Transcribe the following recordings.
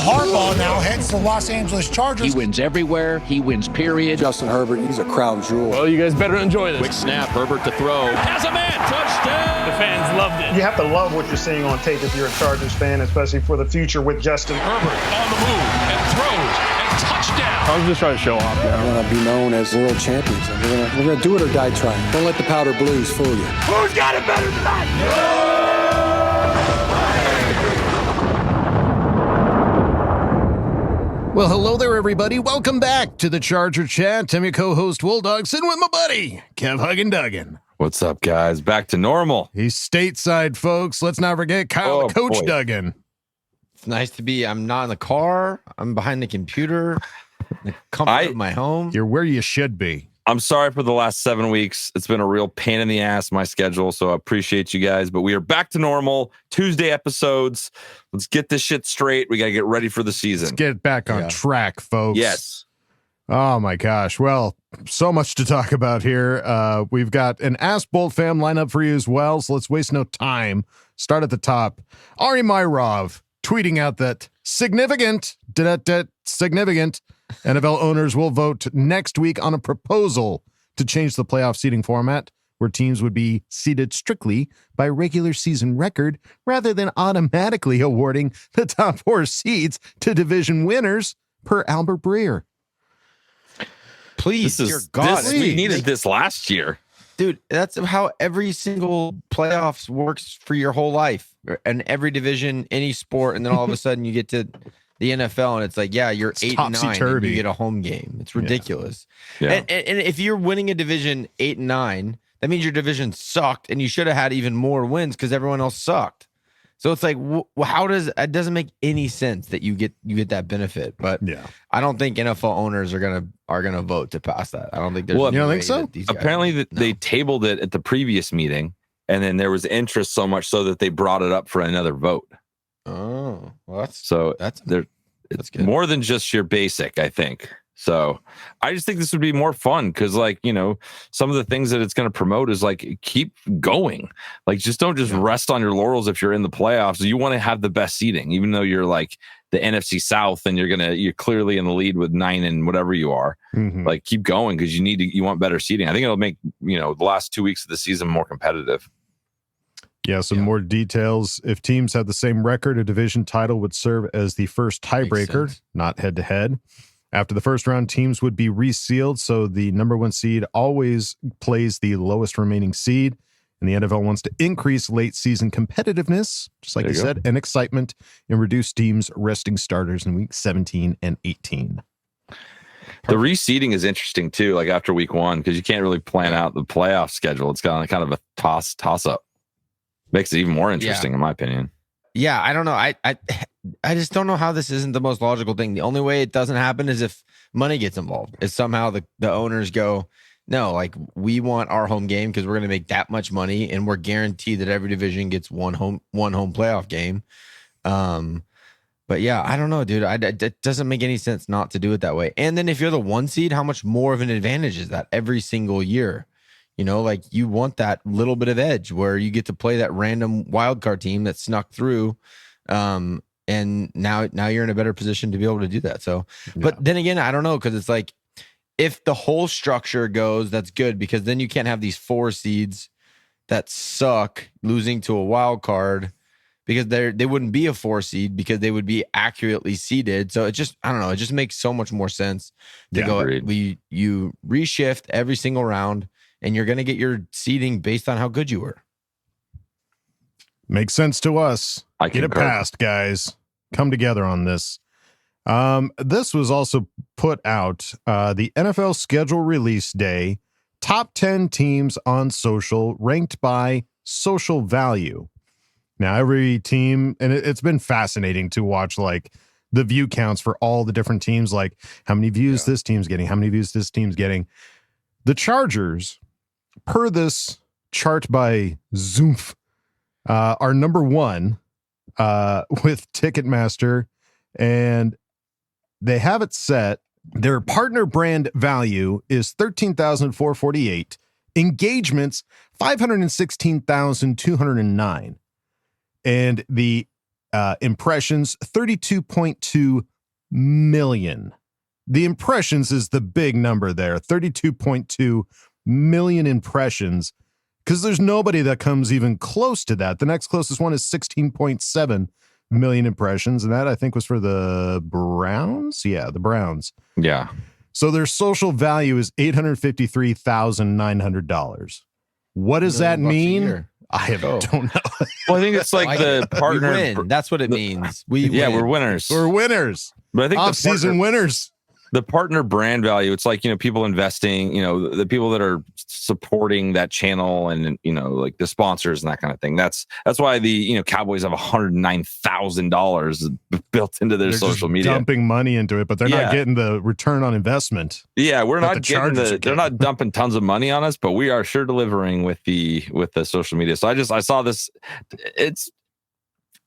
Harbaugh now heads to the Los Angeles Chargers. He wins everywhere. He wins, period. Justin Herbert, he's a crown jewel. Well, you guys better enjoy this. Quick snap, Herbert to throw. Has a man, touchdown! The fans loved it. You have to love what you're seeing on tape if you're a Chargers fan, especially for the future with Justin. Herbert on the move and throws and touchdown. I was just trying to show off. We're going to be known as world champions. And we're going to do it or die trying. Don't let the powder blues fool you. Who's got it better than that? Well, hello there, everybody. Welcome back to the Charger Chat. I'm your co-host, Wolldog, sitting with my buddy, Kev Huggin Duggan. What's up, guys? Back to normal. He's stateside, folks. Let's not forget Kyle, the Coach boy. Duggan. It's nice to be. I'm not in the car. I'm behind the computer. The comfort of my home. You're where you should be. I'm sorry for the last 7 weeks. It's been a real pain in the ass, my schedule, so I appreciate you guys. But we are back to normal. Tuesday episodes. Let's get this shit straight. We got to get ready for the season. Let's get back on track, folks. Yes. Oh, my gosh. Well, so much to talk about here. We've got an Ask Boltfam lineup for you as well, so let's waste no time. Start at the top. Ari Myrov tweeting out that significant NFL owners will vote next week on a proposal to change the playoff seeding format where teams would be seeded strictly by regular season record rather than automatically awarding the top 4 seeds to division winners per Albert Breer. Please, dear God. We needed this last year. Dude, that's how every single playoffs works for your whole life and every division, any sport. And then all of a sudden you get to the NFL and it's like, yeah, you're 8-9 and you get a home game. It's ridiculous. Yeah. And if you're winning a division 8-9, that means your division sucked and you should have had even more wins because everyone else sucked. So it's like, how does it doesn't make any sense that you get that benefit? But I don't think NFL owners are gonna vote to pass that. I don't think there's. Well, you don't think so? Apparently, they tabled it at the previous meeting, and then there was interest so much so that they brought it up for another vote. Oh, well, that's good. More than just your basic, I think. So I just think this would be more fun because, like, you know, some of the things that it's going to promote is like keep going. Like, just don't just rest on your laurels if you're in the playoffs. You want to have the best seeding, even though you're like the NFC South and you're clearly in the lead with 9 and whatever you are. Mm-hmm. Like, keep going because you want better seeding. I think it'll make, you know, the last 2 weeks of the season more competitive. Yeah, some more details. If teams have the same record, a division title would serve as the first tiebreaker, not head-to-head. After the first round, teams would be resealed, so the number 1 seed always plays the lowest remaining seed. And the NFL wants to increase late season competitiveness, just like you said, and excitement, and reduce teams resting starters in week 17 and 18. The reseeding is interesting too, like after week 1, because you can't really plan out the playoff schedule. It's kind of a toss up. Makes it even more interesting, in my opinion. Yeah, I don't know. I just don't know how this isn't the most logical thing. The only way it doesn't happen is if money gets involved. Is somehow the owners go, no, like we want our home game because we're going to make that much money and we're guaranteed that every division gets one home playoff game. But yeah, I don't know, dude. It doesn't make any sense not to do it that way. And then if you're the 1 seed, how much more of an advantage is that every single year? You know, like you want that little bit of edge where you get to play that random wild card team that snuck through. And now you're in a better position to be able to do that. So, but then again, I don't know. Cause it's like, if the whole structure goes, that's good because then you can't have these 4 seeds that suck losing to a wild card because they wouldn't be a 4 seed because they would be accurately seeded. So it just, I don't know. It just makes so much more sense to go. You reshift every single round. And you're going to get your seeding based on how good you were. Makes sense to us. Get it passed, guys. Come together on this. This was also put out the NFL schedule release day. Top 10 teams on social ranked by social value. Now, every team, and it's been fascinating to watch like the view counts for all the different teams, like how many views this team's getting, how many views this team's getting. The Chargers, per this chart by Zoomph, are number 1 with Ticketmaster, and they have it set. Their partner brand value is $13,448. Engagements, 516,209. And the impressions, 32.2 million. The impressions is the big number there, 32.2 million impressions, because there's nobody that comes even close to that. The next closest one is 16.7 million impressions, and that I think was for the Browns. Yeah, the Browns. Yeah. So their social value is $853,900. What does that mean? I don't know. Well, I think it's like the partner. We win. That's what it means. Win. We're winners. We're winners. But I think off-season winners. The partner brand value, it's like, people investing, the people that are supporting that channel and, like the sponsors and that kind of thing. That's why the, Cowboys have $109,000 built into their social media. Dumping money into it, but they're not getting the return on investment. Yeah, we're not getting they're not dumping tons of money on us, but we are sure delivering with the social media. So I saw this.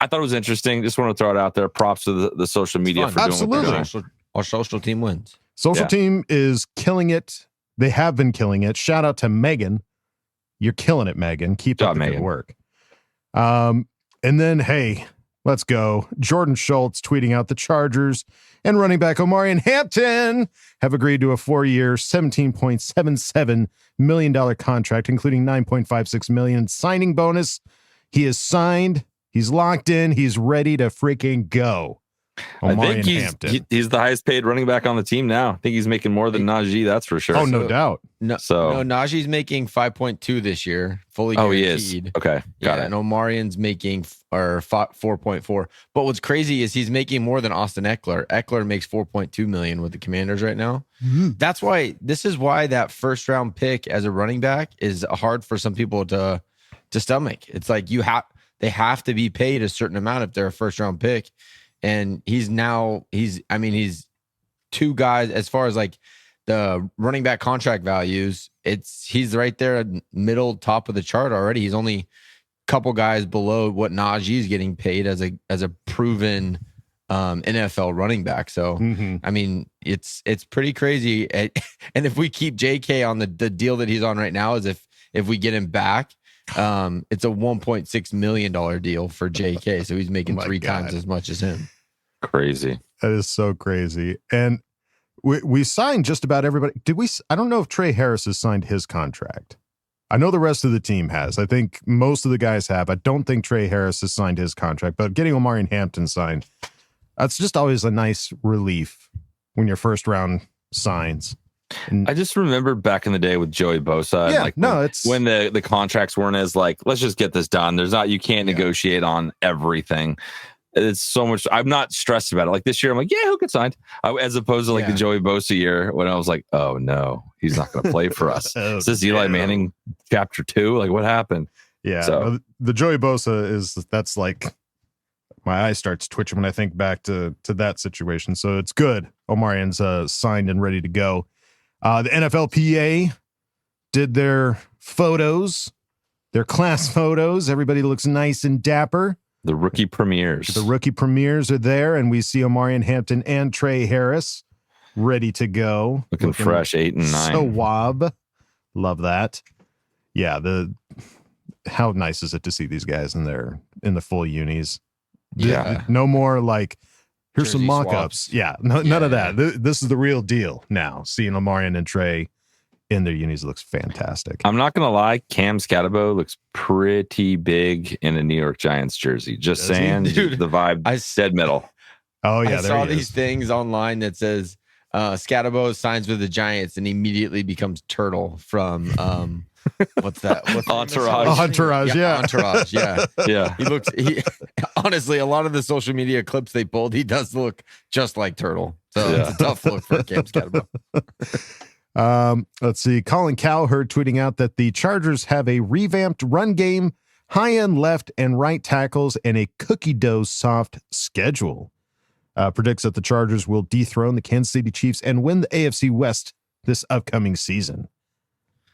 I thought it was interesting. Just want to throw it out there. Props to the social media for doing what they're doing. Our social team wins. Social team is killing it. They have been killing it. Shout out to Megan. You're killing it, Megan. Keep up the good work. And then, hey, let's go. Jordan Schultz tweeting out the Chargers and running back Omarion Hampton have agreed to a 4-year, $17.77 million contract, including $9.56 million signing bonus. He is signed. He's locked in. He's ready to freaking go. I think he's the highest paid running back on the team now. I think he's making more than Najee, that's for sure. Oh, no doubt. No, Najee's making 5.2 this year, fully guaranteed. Oh, he is. Okay, got it. And Omarion's making 4.4. But what's crazy is he's making more than Austin Eckler. Eckler makes 4.2 million with the Commanders right now. Mm-hmm. This is why that first round pick as a running back is hard for some people to stomach. It's like they have to be paid a certain amount if they're a first round pick. And he's two guys as far as like the running back contract values. He's right there middle top of the chart already. He's only a couple guys below what Najee is getting paid as a proven NFL running back. So it's pretty crazy. And if we keep JK on the deal that he's on right now, is if we get him back, it's a $1.6 million deal for JK. So he's making three times as much as him. Crazy. That is so crazy. And we signed just about everybody. I don't know if Trey Harris has signed his contract. I know the rest of the team has. I think most of the guys have. I don't think Trey Harris has signed his contract, but getting Omarion Hampton signed, that's just always a nice relief when your first round signs. And I just remember back in the day with Joey Bosa. When the contracts weren't as like, let's just get this done. You can't negotiate on everything. It's so much. I'm not stressed about it. Like this year, I'm like, yeah, he'll get signed. As opposed to like the Joey Bosa year when I was like, oh no, he's not going to play for us. Is this Eli Manning chapter 2? Like what happened? Yeah. So the Joey Bosa that's like my eye starts twitching when I think back to that situation. So it's good. Omarion's signed and ready to go. The NFLPA did their photos, their class photos. Everybody looks nice and dapper. The rookie premieres. The rookie premieres are there, and we see Omarion Hampton and Trey Harris ready to go. Looking fresh, 8 and 9. So wob. Love that. Yeah, how nice is it to see these guys in the full unis? Yeah. No more like, here's Jersey some mock-ups. swaps. Yeah, none of that. This is the real deal now. Seeing Omarion and Trey in their unis looks fantastic. I'm not going to lie. Cam Scatabo looks pretty big in a New York Giants jersey. Just saying, Dude, the vibe, dead middle. Oh, yeah, I saw these things online that says Scatabo signs with the Giants and immediately becomes Turtle from what's that? Entourage. Entourage, yeah. Entourage, yeah. Yeah. Honestly, a lot of the social media clips they pulled, he does look just like Turtle. So it's a tough look for Cam Scatabo. Let's see. Colin Cowherd tweeting out that the Chargers have a revamped run game, high-end left and right tackles, and a cookie dough soft schedule. Predicts that the Chargers will dethrone the Kansas City Chiefs and win the AFC West this upcoming season.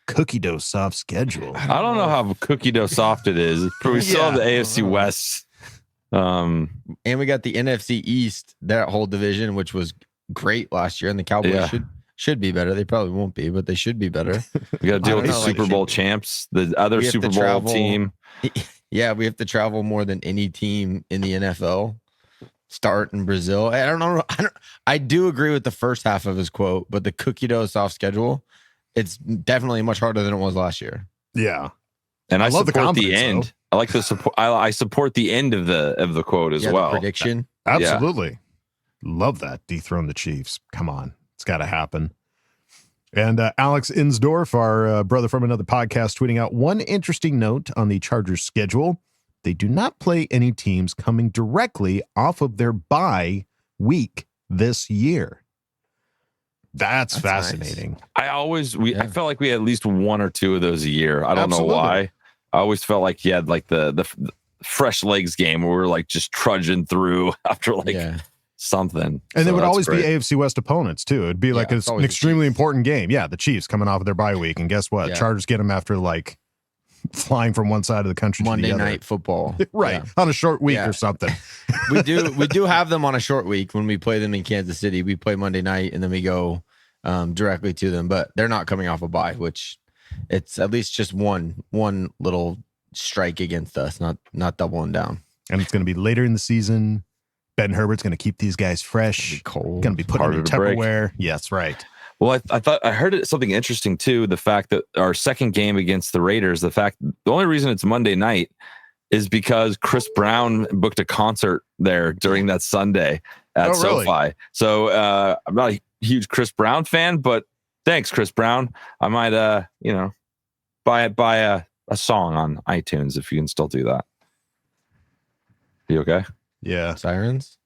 Cookie dough soft schedule. I don't know how cookie dough soft it is. We still have the AFC West. And we got the NFC East, that whole division, which was great last year, and the Cowboys should be better. They probably won't be, but they should be better. We got to deal with the Super Bowl champs, the other Super Bowl team. Yeah, we have to travel more than any team in the NFL. Start in Brazil. I don't know. I do agree with the first half of his quote, but the cookie dough soft schedule, it's definitely much harder than it was last year. Yeah. And I love support the end. Though. I like the support. I support the end of the quote as well. Prediction. Absolutely. Love that. Dethrone the Chiefs. Come on. It's got to happen. And Alex Insdorf, our brother from another podcast, tweeting out one interesting note on the Chargers schedule. They do not play any teams coming directly off of their bye week this year. That's fascinating. Nice. I felt like we had at least one or two of those a year. I don't know why. I always felt like he had like the fresh legs game where we're like just trudging through after something. And there would always be AFC West opponents too. It'd be like an extremely important game. Yeah, the Chiefs coming off of their bye week. And guess what? Chargers get them after like flying from one side of the country Monday to the other. Night Football. Right. On a short week or something. we do have them on a short week when we play them in Kansas City. We play Monday night and then we go directly to them, but they're not coming off a bye, which it's at least just one little strike against us, not doubling down. And it's going to be later in the season. Ben Herbert's going to keep these guys fresh. Cold. Going to be put in Tupperware. Yes, right. Well, I thought I heard something interesting too. The fact that our second game against the Raiders, the only reason it's Monday night is because Chris Brown booked a concert there during that Sunday at SoFi. So I'm not a huge Chris Brown fan, but thanks, Chris Brown. I might, buy a song on iTunes if you can still do that. You okay? Yeah. Sirens?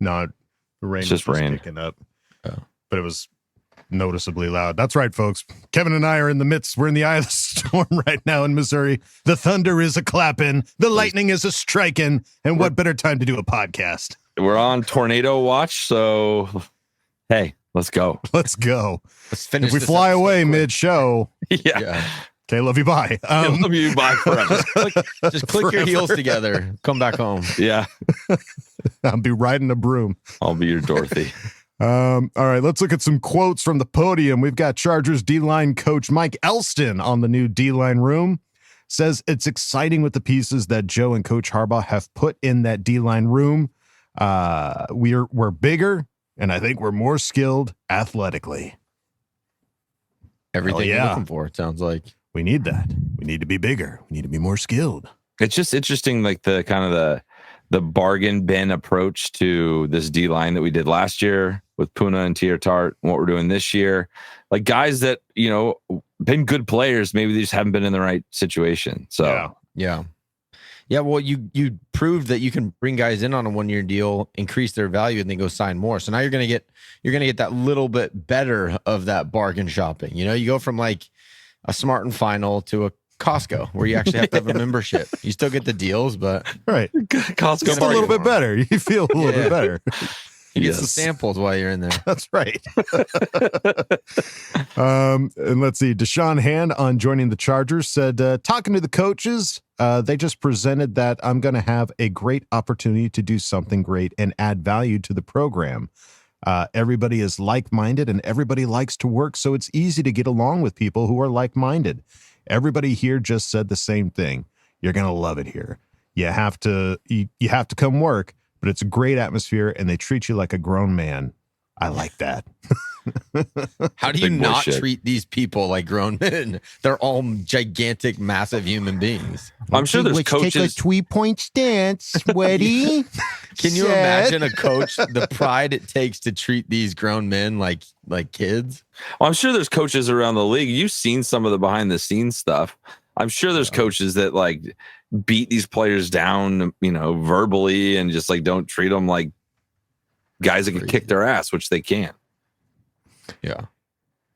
No, rain. It's just rain kicking up. Oh. But it was noticeably loud. That's right, folks. Kevin and I are in the midst. We're in the eye of the storm right now in Missouri. The thunder is a clapping. The lightning is a striking. And what better time to do a podcast? We're on tornado watch. So, hey, let's go. Let's go. Let's finish. If we fly away mid-show. Yeah. Okay, love you, bye. Love you, bye forever. Just click your heels together. Come back home. Yeah. I'll be riding a broom. I'll be your Dorothy. All right, let's look at some quotes from the podium. We've got Chargers D-line coach Mike Elston on the new D-line room. Says it's exciting with the pieces that Joe and Coach Harbaugh have put in that D-line room. We're bigger, and I think we're more skilled athletically. Everything you're looking for, it sounds like. We need that. We need to be bigger. We need to be more skilled. It's just interesting, like the kind of the bargain bin approach to this D line that we did last year with Puna and Tier Tart, and what we're doing this year. Like guys that, been good players, maybe they just haven't been in the right situation. So yeah. Well, you proved that you can bring guys in on a 1-year deal, increase their value, and then go sign more. So now you're gonna get that little bit better of that bargain shopping. You go from like a Smart and Final to a Costco, where you actually have to have a membership. You still get the deals, but right, Costco just a little bit better. You feel a little bit better. You get some samples while you're in there. That's right. And let's see. Deshaun Hand on joining the Chargers said, talking to the coaches, they just presented that I'm going to have a great opportunity to do something great and add value to the program. Everybody is like-minded and everybody likes to work, so it's easy to get along with people who are like-minded. Everybody here just said the same thing. You're going to love it here. You have to come work, but it's a great atmosphere and they treat you like a grown man. I like that. How do you not treat these people like grown men? They're all gigantic, massive human beings. I'm sure there's coaches. Take a 3-point stance, sweaty. Can you imagine a coach, the pride it takes to treat these grown men like kids? Well, I'm sure there's coaches around the league. You've seen some of the behind the scenes stuff. I'm sure there's coaches that like beat these players down, verbally and just like don't treat them like guys that can kick their ass, which they can't. Yeah.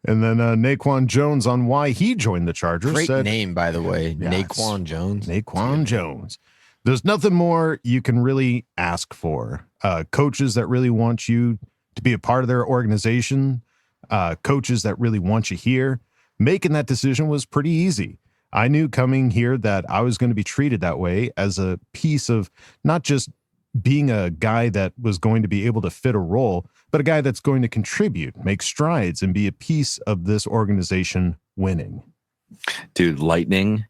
And then Naquan Jones on why he joined the Chargers. Great name, by the way. Naquan Jones. Naquan Jones. There's nothing more you can really ask for. Coaches that really want you to be a part of their organization, coaches that really want you here. Making that decision was pretty easy. I knew coming here that I was going to be treated that way as a piece of not just being a guy that was going to be able to fit a role, but a guy that's going to contribute, make strides, and be a piece of this organization winning. Dude, Lightning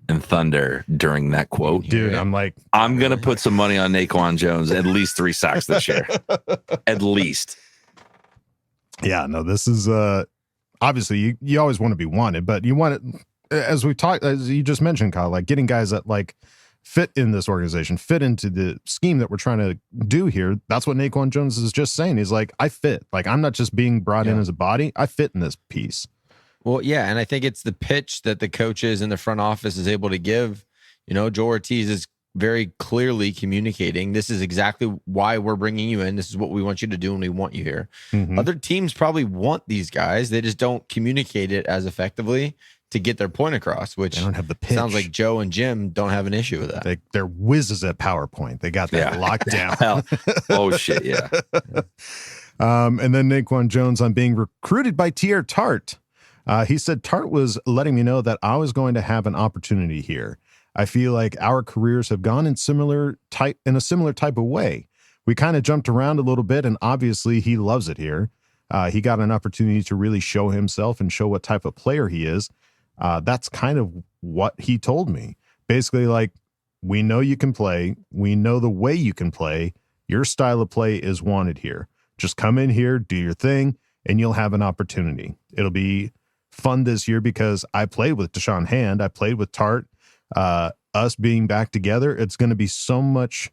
and thunder during that quote. Dude, I'm like, I'm going to put some money on Naquan Jones, at least 3 sacks this year. At least. Yeah, no, this is obviously you always want to be wanted, but you want it, as you just mentioned, Kyle, like getting guys that like fit in this organization, fit into the scheme that we're trying to do here. That's what Naquan Jones is just saying. He's like, I fit. Like, I'm not just being brought in as a body. I fit in this piece. Well, yeah, and I think it's the pitch that the coaches in the front office is able to give. You know, Joe Ortiz is very clearly communicating, this is exactly why we're bringing you in. This is what we want you to do, and we want you here. Mm-hmm. Other teams probably want these guys. They just don't communicate it as effectively to get their point across, which they don't have the pitch. Sounds like Joe and Jim don't have an issue with that. They're whizzes at PowerPoint. They got that locked down. Oh, shit, yeah. And then Naquan Jones on being recruited by Tier Tart. He said, Tart was letting me know that I was going to have an opportunity here. I feel like our careers have gone in a similar type of way. We kind of jumped around a little bit, and obviously he loves it here. He got an opportunity to really show himself and show what type of player he is. That's kind of what he told me. Basically, like, we know you can play. We know the way you can play. Your style of play is wanted here. Just come in here, do your thing, and you'll have an opportunity. It'll be fun this year because I played with Deshaun Hand. I played with Tart. Us being back together, it's going to be so much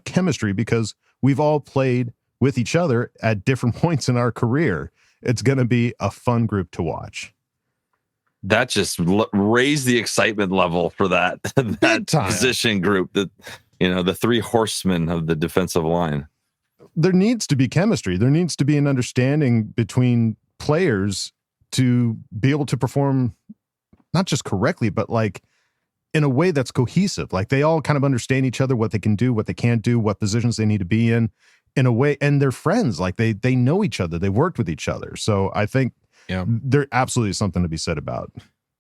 chemistry because we've all played with each other at different points in our career. It's going to be a fun group to watch. That just raised the excitement level for that position group, that, you know, the 3 horsemen of the defensive line. There needs to be chemistry. There needs to be an understanding between players to be able to perform not just correctly, but like in a way that's cohesive. Like they all kind of understand each other, what they can do, what they can't do, what positions they need to be in a way. And they're friends. Like they know each other. They worked with each other. So I think there absolutely is something to be said about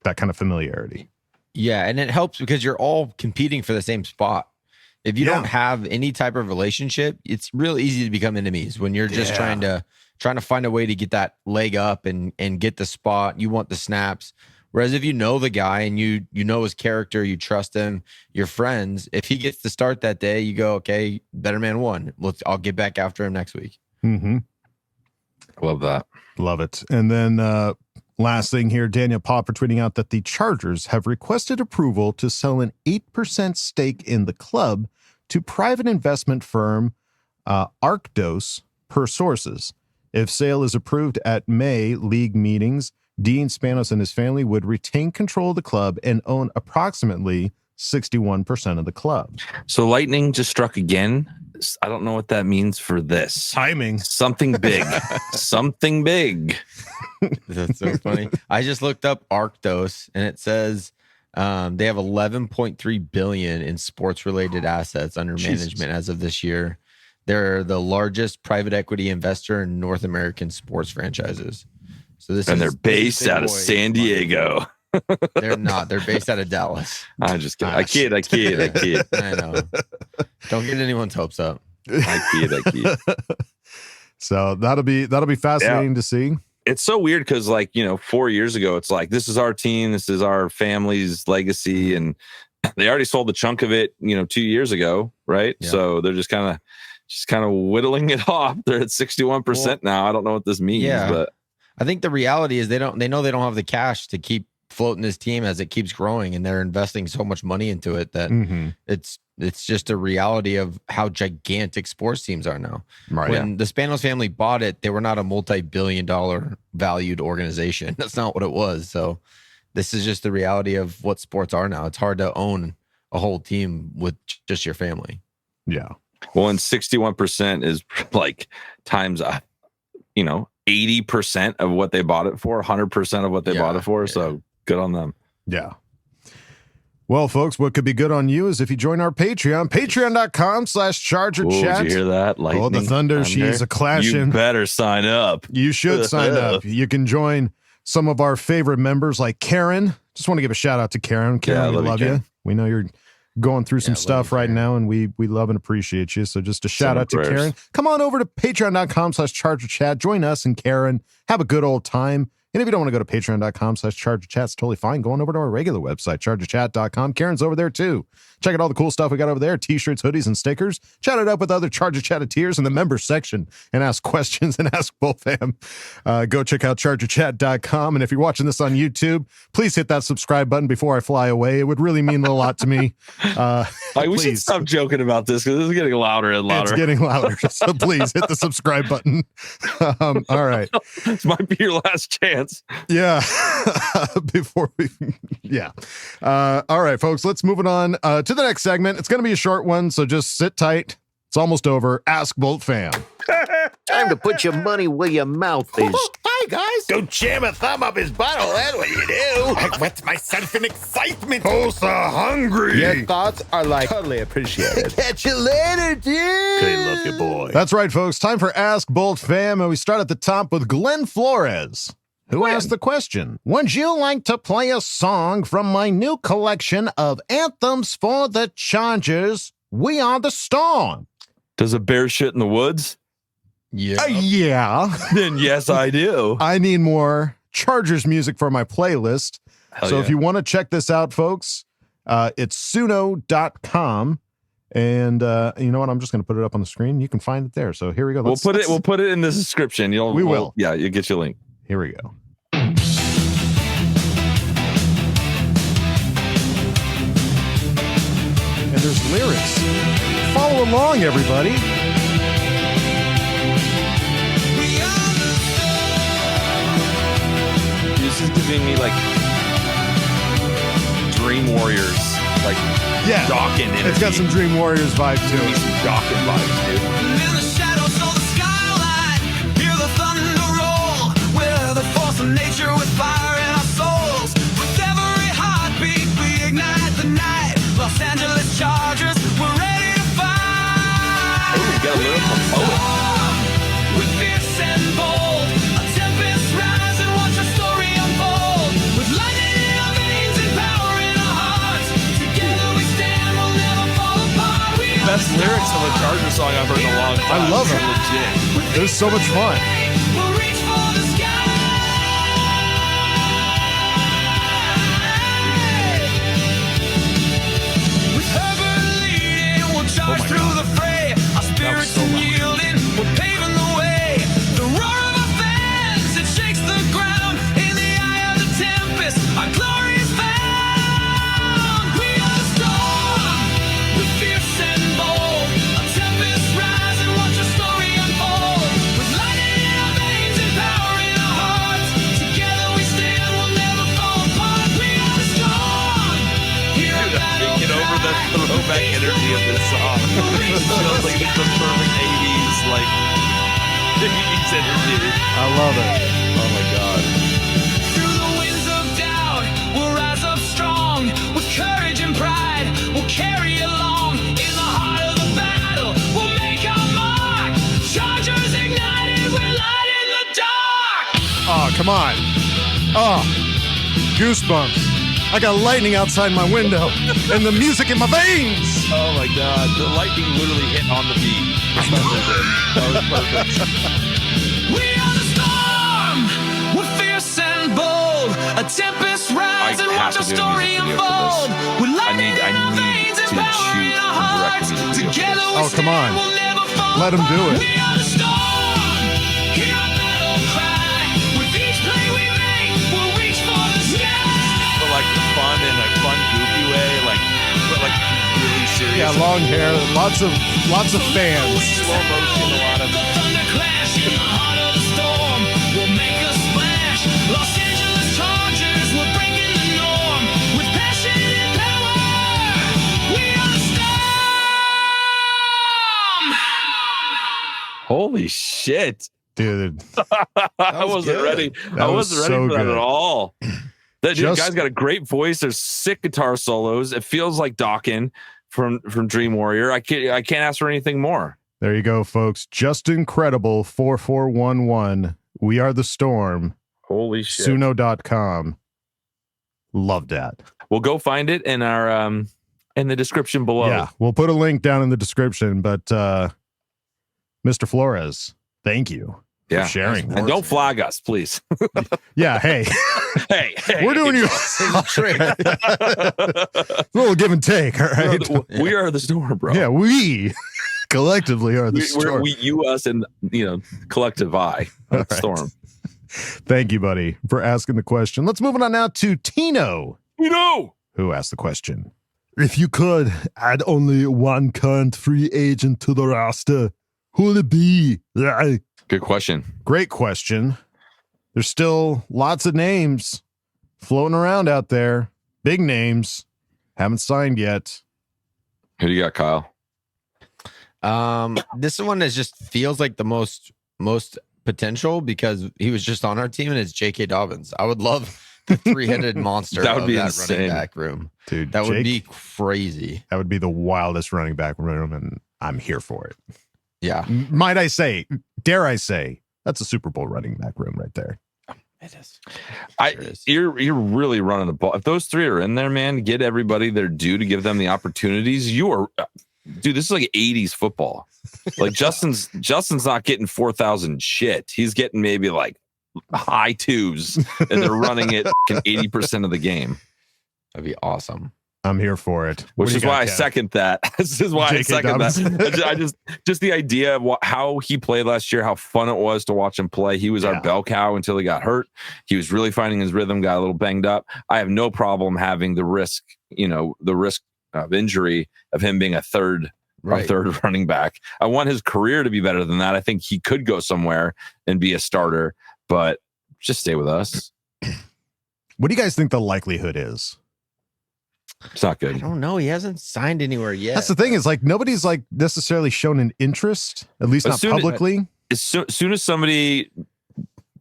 that kind of familiarity. Yeah. And it helps because you're all competing for the same spot. If you don't have any type of relationship, it's real easy to become enemies when you're just trying to find a way to get that leg up and get the spot. You want the snaps. Whereas if you know the guy and you know his character, you trust him, you're friends. If he gets to start that day, you go, okay, better man won. I'll get back after him next week. Mm-hmm. Love that. Love it. And then last thing here, Daniel Popper tweeting out that the Chargers have requested approval to sell an 8% stake in the club to private investment firm Arctos per sources. If sale is approved at May league meetings, Dean Spanos and his family would retain control of the club and own approximately 61% of the club. So lightning just struck again. I don't know what that means for this. Timing. Something big. Something big. That's so funny. I just looked up Arctos and it says they have 11.3 billion in sports related assets under management as of this year. They're the largest private equity investor in North American sports franchises. So they're based out of San Diego. They're not. They're based out of Dallas. I'm just kidding. I kid. I know. Don't get anyone's hopes up. I kid. So that'll be fascinating to see. It's so weird because, like, you know, 4 years ago, it's like, this is our team, this is our family's legacy, and they already sold a chunk of it, you know, 2 years ago, right? Yeah. So they're just kind of whittling it off. They're at 61% now. I don't know what this means, but I think the reality is they know they don't have the cash to keep floating this team as it keeps growing, and they're investing so much money into it that it's just a reality of how gigantic sports teams are now. Right. When the Spanos family bought it, they were not a multi-billion-dollar valued organization. That's not what it was. So this is just the reality of what sports are now. It's hard to own a whole team with just your family. Yeah. Well, and 61% is like times, 80% of what they bought it for, 100% of what they bought it for. So good on them. Yeah. Well, folks, what could be good on you is if you join our Patreon, patreon.com/ChargerChat. Did you hear that? Lightning, the Thunder, she's a clashing. You better sign up. You should sign up. You can join some of our favorite members like Karen. Just want to give a shout out to Karen. Karen, we love you. We know you're going through some stuff right now, and we love and appreciate you. So just a shout out to Karen. Come on over to patreon.com/ChargerChat. Join us and Karen. Have a good old time. And if you don't want to go to patreon.com/chargerchat, it's totally fine. Going over to our regular website, chargerchat.com. Karen's over there too. Check out all the cool stuff we got over there. T-shirts, hoodies, and stickers. Chat it up with other Charger Chatteteers in the members section and ask questions and Ask Boltfam. Go check out chargerchat.com. And if you're watching this on YouTube, please hit that subscribe button before I fly away. It would really mean a lot to me. We should stop joking about this because this is getting louder and louder. It's getting louder. So please hit the subscribe button. All right. This might be your last chance. Yeah. All right, folks, let's move it on to the next segment. It's going to be a short one, so just sit tight. It's almost over. Ask Boltfam. Time to put your money where your mouth is. Hi, guys. Don't jam a thumb up his butthole. That's what you do. I wet myself in excitement. Oh, so hungry. Your thoughts are like totally appreciated. Catch you later, dude. They love you, boy. That's right, folks. Time for Ask Boltfam, and we start at the top with Glenn Flores, who asked the question, would you like to play a song from my new collection of anthems for the Chargers? We Are the Storm. Does a bear shit in the woods? Yeah. Then yes, I do. I need more Chargers music for my playlist. Hell If you want to check this out, folks, it's suno.com. And you know what? I'm just going to put it up on the screen. You can find it there. So here we go. We'll put it in the description. We will. Yeah, you'll get your link. Here we go. And there's lyrics. Follow along, everybody. This is giving me like Dream Warriors, like Dawkins energy. It's got some Dream Warriors vibe too. Give me some Dawkins vibes, dude. In the shadows of the skyline, hear the thunder roll. We're the force of nature with fire in our souls. With every heartbeat, we ignite the night. Los Angeles Chargers, we're ready to fight. Oh, we got a lyrical poet. With fierce and bold, a tempest rise and watch our story unfold. With lightning in our veins and power in our hearts, together we stand, we'll never fall apart. We are Best lyrics of a Charger song I've heard in a long time. I love it. Legit. There's so much fun. we'll reach for the sky. With Herbert leading, we'll charge through the fray. Our spirits unyielding, we're paving the way. The roar of our fans, it shakes the ground. In the eye of the tempest, our glory is found. We are the storm, with fierce and bold. A tempest rise and watch our story unfold. With lightning in our veins and power in our hearts, together we stand, we'll never fall apart. We are the storm. Hear our battle Get over the throwback energy of this song. It feels like it's the perfect 80s, like, 80s energy. I love it. Oh my God. Through the winds of doubt, we'll rise up strong. With courage and pride, we'll carry along. In the heart of the battle, we'll make our mark. Chargers ignited, we're light in the dark. Oh, come on. Oh, goosebumps. I got lightning outside my window and the music in my veins. Oh my God. The lightning literally hit on the beat. That was perfect. We are the storm, we're fierce and bold. A tempest rise and have watch our to do a story music video for unfold. this. With lightning I in our need veins and to power shoot in our and direct a hearts. music video for Together this. we Oh, come on. stand, we'll never fall Let 'em do apart. it. We are the storm, hear our battle cry. With each play we make, we'll reach for the sky. But like fun in a fun, goofy way, but like really serious. Yeah, long hair, lots of fans. Slow motion, a lot of. The thunder clash in the heart of the storm will make us splash. Los Angeles Chargers, we're breaking the norm. With passion and power, we are the storm. Holy shit. Dude, I wasn't good. ready. That I was wasn't ready so for that good. at all. That Just- guy's got a great voice. There's sick guitar solos. It feels like Dawkins from Dream Warrior. I can't ask for anything more. there you go, folks. Just incredible. 4411. We Are the Storm. Holy shit. Suno.com. Love that. We'll go find it in our in the description below. Yeah, we'll put a link down in the description. But Mr. Flores, thank you. Yeah. sharing. And don't flag us, please. Yeah, hey. hey, We're doing you a little give and take, all right? We are the storm, bro. Yeah, we collectively are the storm. You, us, and collective I are the storm. Thank you, buddy, for asking the question. Let's move on now to Tino. Tino, who asked the question. If you could add only one current free agent to the roster, who would it be? Good question. Great question. There's still lots of names floating around out there. Big names. Haven't signed yet. Who do you got, Kyle? This one is just feels like the most potential because he was just on our team, and it's J.K. Dobbins. I would love the three-headed monster. That would be that insane. Running back room, dude. That would be crazy. That would be the wildest running back room, and I'm here for it. Yeah. Might I say, dare I say, that's a Super Bowl running back room right there. It is. You're really running the ball. If those three are in there, man, get everybody their due to give them the opportunities. Dude, this is like 80s football. Like Justin's not getting 4,000 shit. He's getting maybe like high twos, and they're running it 80% of the game. That'd be awesome. I'm here for it. Which is why I second that. This is why I second that. I just the idea of how he played last year, how fun it was to watch him play. He was our bell cow until he got hurt. He was really finding his rhythm, got a little banged up. I have no problem having the risk of injury of him being a third running back. I want his career to be better than that. I think he could go somewhere and be a starter, but just stay with us. What do you guys think the likelihood is? It's not good. I don't know. He hasn't signed anywhere yet. That's the thing, is like nobody's like necessarily shown an interest, at least not publicly. As soon as somebody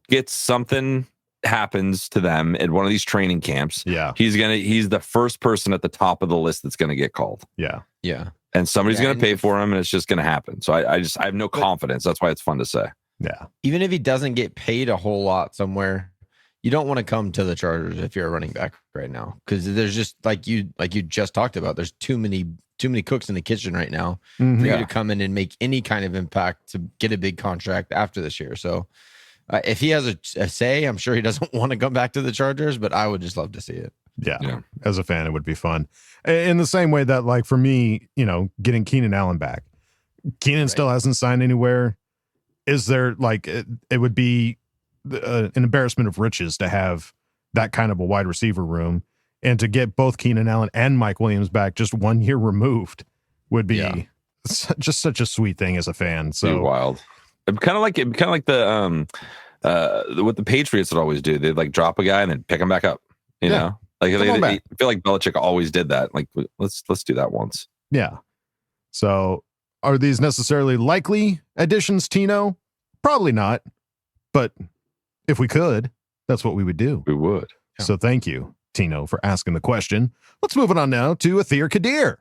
gets something happens to them at one of these training camps, he's the first person at the top of the list that's gonna get called. Yeah. And somebody's gonna pay for him, and it's just gonna happen. So I have no confidence. That's why it's fun to say. Yeah. Even if he doesn't get paid a whole lot somewhere, you don't want to come to the Chargers if you're a running back right now, because there's just like you just talked about. There's too many cooks in the kitchen right now for you to come in and make any kind of impact to get a big contract after this year. So if he has a say, I'm sure he doesn't want to come back to the Chargers, but I would just love to see it. Yeah. As a fan, it would be fun. In the same way that, like, for me, getting Keenan Allen back, Keenan still hasn't signed anywhere. Is there like it would be an embarrassment of riches to have that kind of a wide receiver room, and to get both Keenan Allen and Mike Williams back just 1 year removed would be just such a sweet thing as a fan. So wild. Kind of like the what the Patriots would always do. They'd like drop a guy and then pick him back up. You know, like I feel like Belichick always did that. Like let's do that once. Yeah. So are these necessarily likely additions, Tino? Probably not. But if we could, that's what we would do. We would. Yeah. So thank you, Tino, for asking the question. Let's move it on now to Athir Kadir.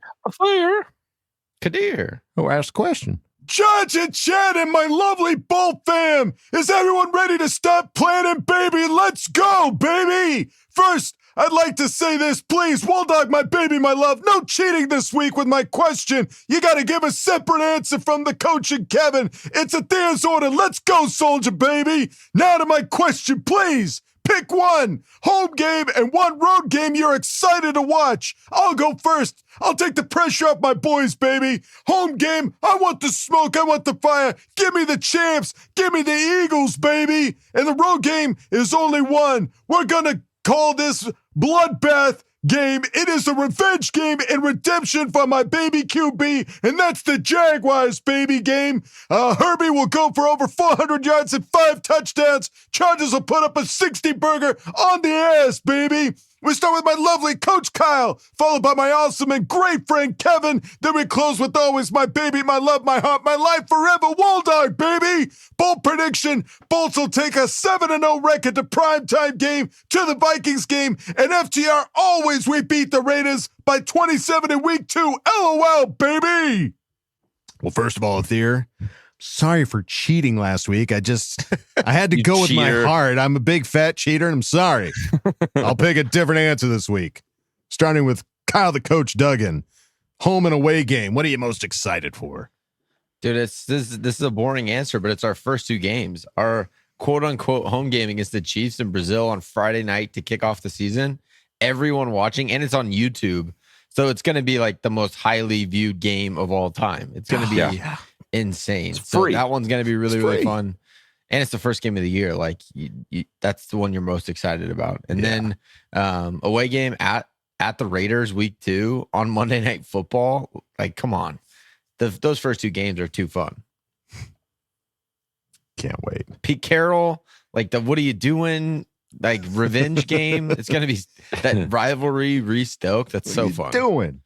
Kadir, who asked the question. Judge and Chad and my lovely Bolt fam, is everyone ready to stop planning, baby? Let's go, baby! First, I'd like to say this, please. Walldog, my baby, my love, no cheating this week with my question. You got to give a separate answer from the coach and Kevin. It's Athir's order. Let's go, soldier, baby. Now to my question, please. Pick one home game and one road game you're excited to watch. I'll go first. I'll take the pressure off my boys, baby. Home game, I want the smoke. I want the fire. Give me the champs. Give me the Eagles, baby. And the road game is only one. We're going to call this bloodbath game. It is a revenge game and redemption for my baby QB, and that's the Jaguars, baby game. Herbie will go for over 400 yards and 5 touchdowns. Chargers will put up a 60 burger on the ass, baby. We start with my lovely Coach Kyle, followed by my awesome and great friend Kevin. Then we close with always my baby, my love, my heart, my life forever, Walldog, baby. Bold prediction, Bolts will take a 7-0 record to primetime game, to the Vikings game, and FTR always we beat the Raiders by 27 in week 2. LOL, baby. Well, first of all, Athir, sorry for cheating last week. I had to go with my heart. I'm a big fat cheater, and I'm sorry. I'll pick a different answer this week. Starting with Kyle the Coach Duggan. Home and away game. What are you most excited for? Dude, this is a boring answer, but it's our first 2 games. Our quote unquote home game against the Chiefs in Brazil on Friday night to kick off the season. Everyone watching, and it's on YouTube. So it's going to be like the most highly viewed game of all time. It's going to be insane. It's so free. that one's going to be really, really fun. And it's the first game of the year. Like that's the one you're most excited about. And then away game at the Raiders week 2 on Monday Night Football. Like, come on. Those first 2 games are too fun. Can't wait. Pete Carroll, like what are you doing? Like revenge game. It's gonna be that rivalry re-stoked. That's so fun. Doing.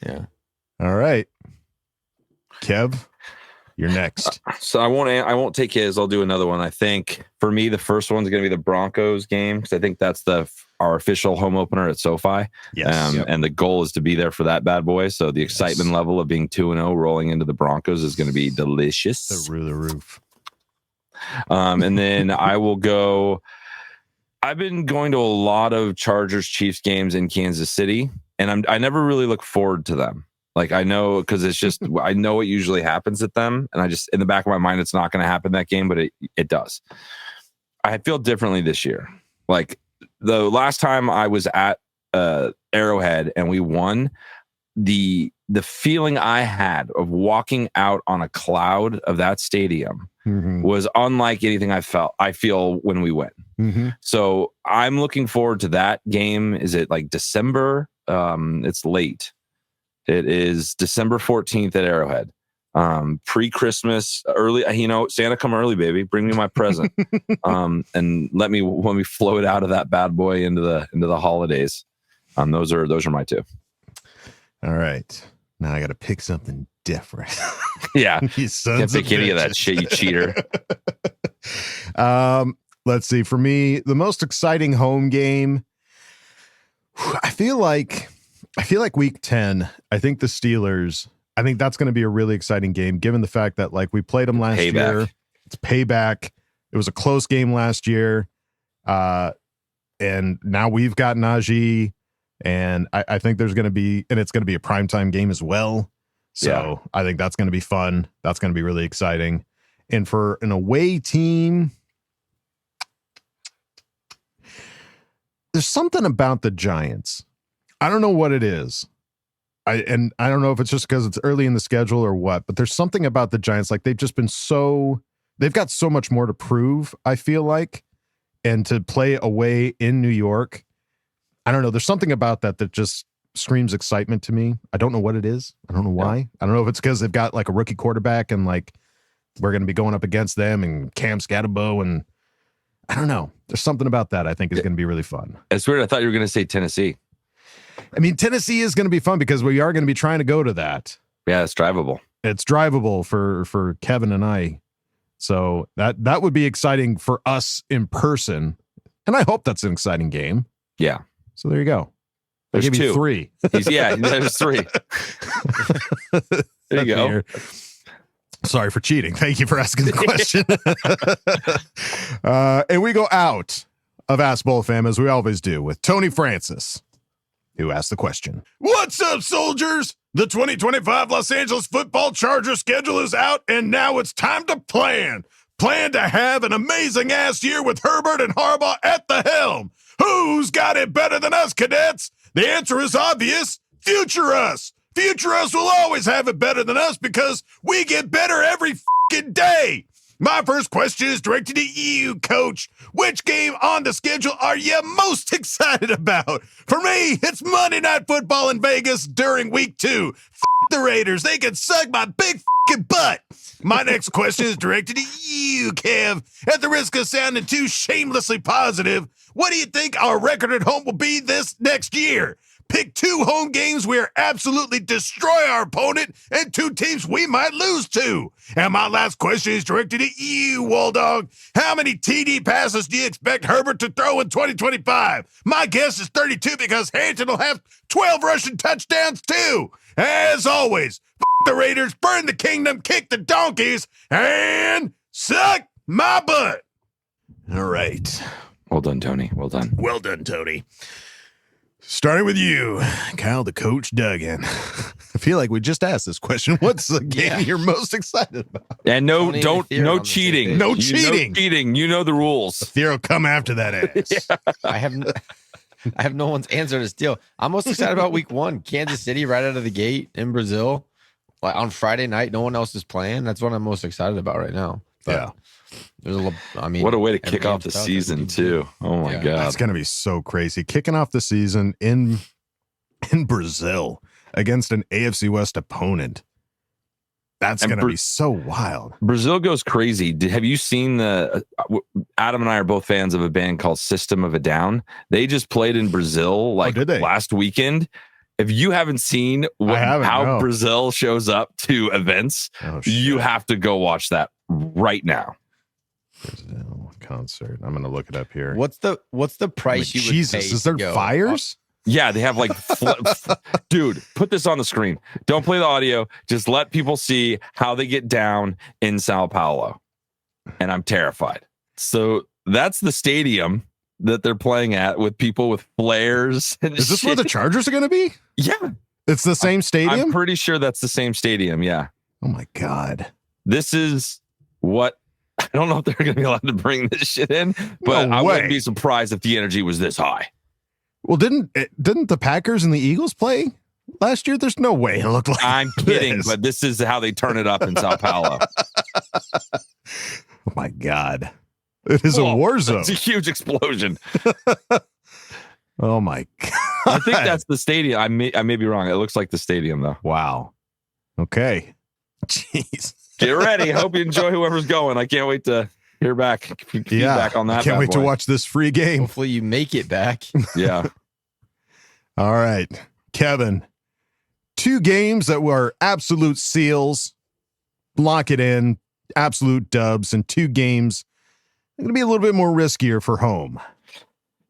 Yeah. All right. Kev, you're next. So I won't take his. I'll do another one. I think for me, the first one's going to be the Broncos game because I think that's our official home opener at SoFi. Yes. And the goal is to be there for that bad boy. So the excitement level of being 2-0 rolling into the Broncos is going to be delicious. Through the roof. And then I will go. I've been going to a lot of Chargers Chiefs games in Kansas City, and I never really look forward to them. Like I know because it's just I know what usually happens at them, and I just in the back of my mind it's not going to happen that game, but it does. I feel differently this year. Like the last time I was at Arrowhead and we won, the feeling I had of walking out on a cloud of that stadium was unlike anything I feel when we win. So I'm looking forward to that game. Is it like December? It's late. It is December 14th at Arrowhead. Pre-Christmas, early, Santa come early, baby. Bring me my present. And let me float out of that bad boy into the holidays. Those are my 2. All right. Now I got to pick something different. Yeah. You sons Can't pick of any of bitches. that shit, you cheater. Let's see. For me, the most exciting home game, I feel like week 10, I think the Steelers, I think that's going to be a really exciting game, given the fact that like we played them last year. It's payback. It was a close game last year. And now we've got Najee. And I think there's going to be, and it's going to be a primetime game as well. So I think that's going to be fun. That's going to be really exciting. And for an away team, there's something about the Giants. I don't know what it is. I don't know if it's just because it's early in the schedule or what, but there's something about the Giants. Like they've just been they've got so much more to prove, I feel like. And to play away in New York, I don't know. There's something about that just screams excitement to me. I don't know what it is. I don't know why. Yeah. I don't know if it's because they've got like a rookie quarterback and like we're going to be going up against them and Cam Scatterbo, and I don't know. There's something about that I think is going to be really fun. It's weird. I thought you were going to say Tennessee. I mean, Tennessee is going to be fun because we are going to be trying to go to that. Yeah, it's drivable. It's drivable for Kevin and I. So that would be exciting for us in person. And I hope that's an exciting game. Yeah. So there you go. There's 2. 3. There's 3. There you go. Sorry for cheating. Thank you for asking the question. And we go out of Ask Boltfam as we always do with Tony Francis, who asked the question. What's up, soldiers? The 2025 Los Angeles Football Chargers schedule is out, and now it's time to plan. Plan to have an amazing ass year with Herbert and Harbaugh at the helm. Who's got it better than us, cadets? The answer is obvious. Future us. Future us will always have it better than us because we get better every fucking day. My first question is directed to you, coach. Which game on the schedule are you most excited about? For me, it's Monday Night Football in Vegas during week 2. The Raiders. They can suck my big fucking butt. My next question is directed to you, Kev. At the risk of sounding too shamelessly positive, what do you think our record at home will be this next year? Pick 2 home games where absolutely destroy our opponent and 2 teams we might lose to. And my last question is directed to you, Waldog. How many TD passes do you expect Herbert to throw in 2025? My guess is 32 because Hampton will have 12 rushing touchdowns too. As always, the Raiders, burn the kingdom, kick the donkeys, and suck my butt. All right. Well done, Tony. Well done. Well done, Tony. Starting with you, Kyle, the coach Duggan. I feel like we just asked this question. What's the game you're most excited about? And no Theo cheating. No You cheating. No cheating. You know the rules. Theo, come after that ass. I have no one's answer to steal. I'm most excited about week 1. Kansas City right out of the gate in Brazil. Like on Friday night, no one else is playing. That's what I'm most excited about right now. But there's what a way to kick off the season too. Oh my God. That's going to be so crazy. Kicking off the season in Brazil against an AFC West opponent. That's going to be so wild. Brazil goes crazy. Have you seen Adam and I are both fans of a band called System of a Down. They just played in Brazil last weekend. If you haven't seen how Brazil shows up to events, you have to go watch that right now. Brazil concert. I'm going to look it up here. What's the price you would pay? Is there fires? Yeah, they have like, dude, put this on the screen. Don't play the audio. Just let people see how they get down in Sao Paulo. And I'm terrified. So that's the stadium that they're playing at with people with flares. And is this where the Chargers are going to be? Yeah. It's the same stadium? I'm pretty sure that's the same stadium. Yeah. Oh my God. This is what, I don't know if they're going to be allowed to bring this shit in, but I wouldn't be surprised if the energy was this high. Well, didn't the Packers and the Eagles play last year? There's no way it looked like I'm kidding, but this is how they turn it up in Sao Paulo. Oh my God. It is a war zone. It's a huge explosion. Oh my God. I think that's the stadium. I may be wrong. It looks like the stadium though. Wow. Okay. Jeez. Get ready. Hope you enjoy whoever's going. I can't wait to hear feedback on that. Can't wait to watch this free game. Hopefully you make it back. Yeah. All right. Kevin, 2 games that were absolute seals. Lock it in. Absolute dubs. And 2 games going to be a little bit more riskier for home.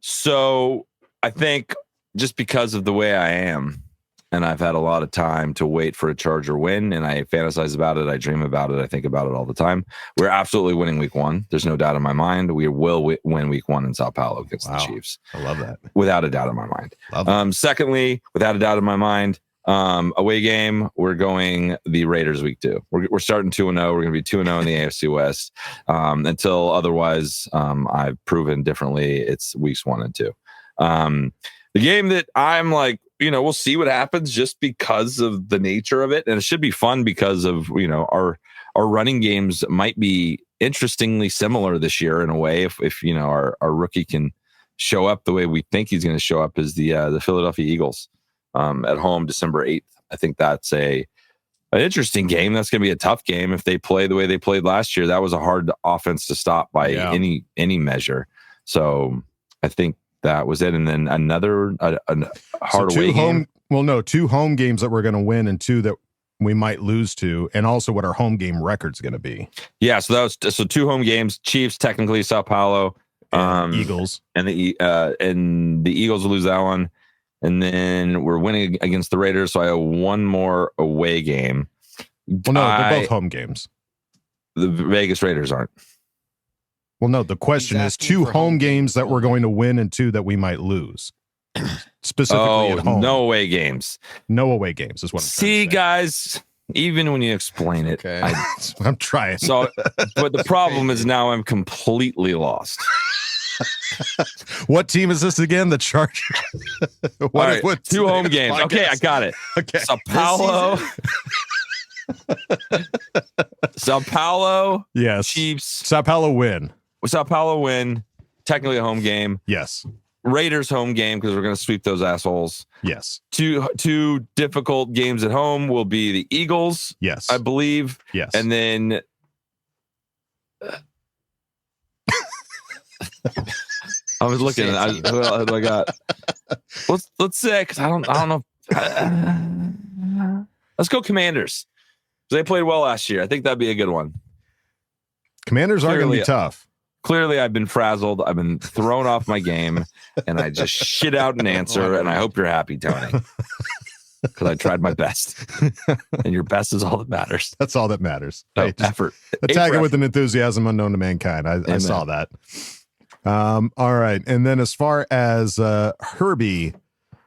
So I think just because of the way I am, and I've had a lot of time to wait for a Charger win, and I fantasize about it. I dream about it. I think about it all the time. We're absolutely winning week 1. There's no doubt in my mind. We will win week 1 in Sao Paulo against the Chiefs. I love that. Without a doubt in my mind. Secondly, without a doubt in my mind, away game, we're going the Raiders week 2. We're starting 2-0. We're going to be 2-0 in the AFC West. Until otherwise, I've proven differently. It's weeks 1 and 2. The game that I'm like, we'll see what happens just because of the nature of it. And it should be fun because of, our running games might be interestingly similar this year in a way. If our rookie can show up the way we think he's going to show up is the Philadelphia Eagles at home, December 8th. I think that's an interesting game. That's going to be a tough game if they play the way they played last year. That was a hard offense to stop by any measure. So I think that was it. And then another hard away game. 2 home games that we're going to win and 2 that we might lose to, and also what our home game record's going to be. Yeah, so that was 2 home games. Chiefs, technically Sao Paulo, Eagles, and the Eagles will lose that one. And then we're winning against the Raiders, so I have 1 more away game. Well, no, they're both home games. The Vegas Raiders aren't. Well, no, the question is 2 home games that we're going to win and 2 that we might lose. Specifically at home. No away games. No away games is what I'm See, guys, even when you explain it, I'm trying. So, but the problem is now I'm completely lost. What team is this again? The Chargers. What 2 home games. Okay, I got it. Okay. Sao Paulo. Sao Paulo. Yes. Chiefs. Sao Paulo win. Sao Paulo win. Technically a home game. Yes. Raiders home game because we're going to sweep those assholes. Yes. 2 difficult games at home will be the Eagles. Yes. I believe. Yes. And then I was looking at what I got. Let's say because I don't know. Let's go Commanders. They played well last year. I think that'd be a good one. Commanders are going to be tough. Clearly, I've been frazzled. I've been thrown off my game, and I just shit out an answer. And I hope you're happy, Tony, because I tried my best. And your best is all that matters. That's all that matters. No, effort. Attack it with an enthusiasm unknown to mankind. I saw that. All right. And then as far as Herbie,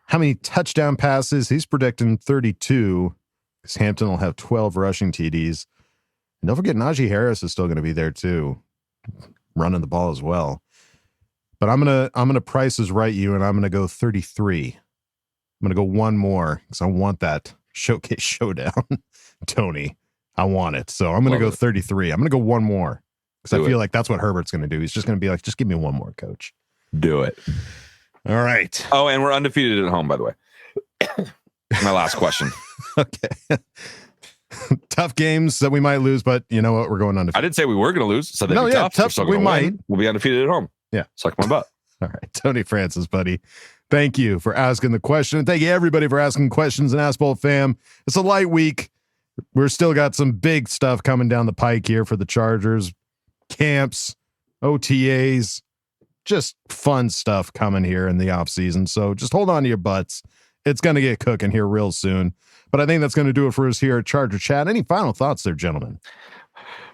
How many touchdown passes? He's predicting 32 because Hampton will have 12 rushing TDs. And don't forget, Najee Harris is still going to be there too, running the ball as well. But I'm gonna prices right you, and I'm gonna go 33. I'm gonna go one more because I want that showcase showdown, Tony. I want it, so I'm gonna go 33. I'm gonna go one more because I feel like that's what Herbert's gonna do. He's just gonna be like, just give me one more, coach. Do it. All right. Oh, and we're undefeated at home, by the way. My last question. Okay. Tough games that we might lose, but you know what? We're going undefeated. I didn't say we were going to lose. So they'd be tough. Tough. We might. Win. We'll be undefeated at home. Yeah. Suck my butt. All right. Tony Francis, buddy. Thank you for asking the question. Thank you, everybody, for asking questions in Ask Boltfam. It's a light week. We're still got some big stuff coming down the pike here for the Chargers. Camps, OTAs, just fun stuff coming here in the offseason. So just hold on to your butts. It's going to get cooking here real soon. But I think that's going to do it for us here at Charger Chat. Any final thoughts there, gentlemen?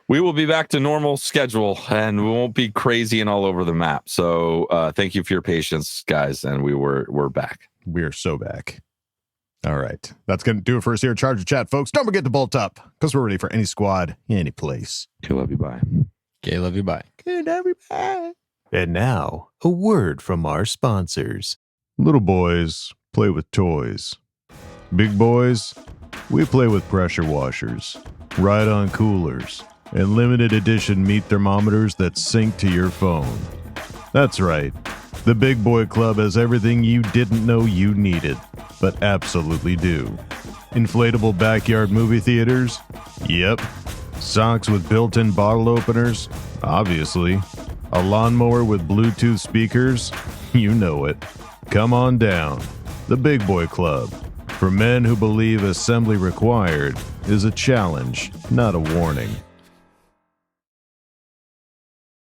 We will be back to normal schedule, and we won't be crazy and all over the map. So thank you for your patience, guys, and we're back. We are so back. All right. That's going to do it for us here at Charger Chat, folks. Don't forget to bolt up because we're ready for any squad, any place. Okay, love you, bye. Okay, love you, bye. Good, everybody. And now, a word from our sponsors. Little boys play with toys. Big boys, we play with pressure washers, ride-on coolers, and limited edition meat thermometers that sync to your phone. That's right. The Big Boy Club has everything you didn't know you needed, but absolutely do. Inflatable backyard movie theaters? Yep. Socks with built-in bottle openers? Obviously. A lawnmower with Bluetooth speakers? You know it. Come on down. The Big Boy Club. For men who believe assembly required is a challenge, not a warning.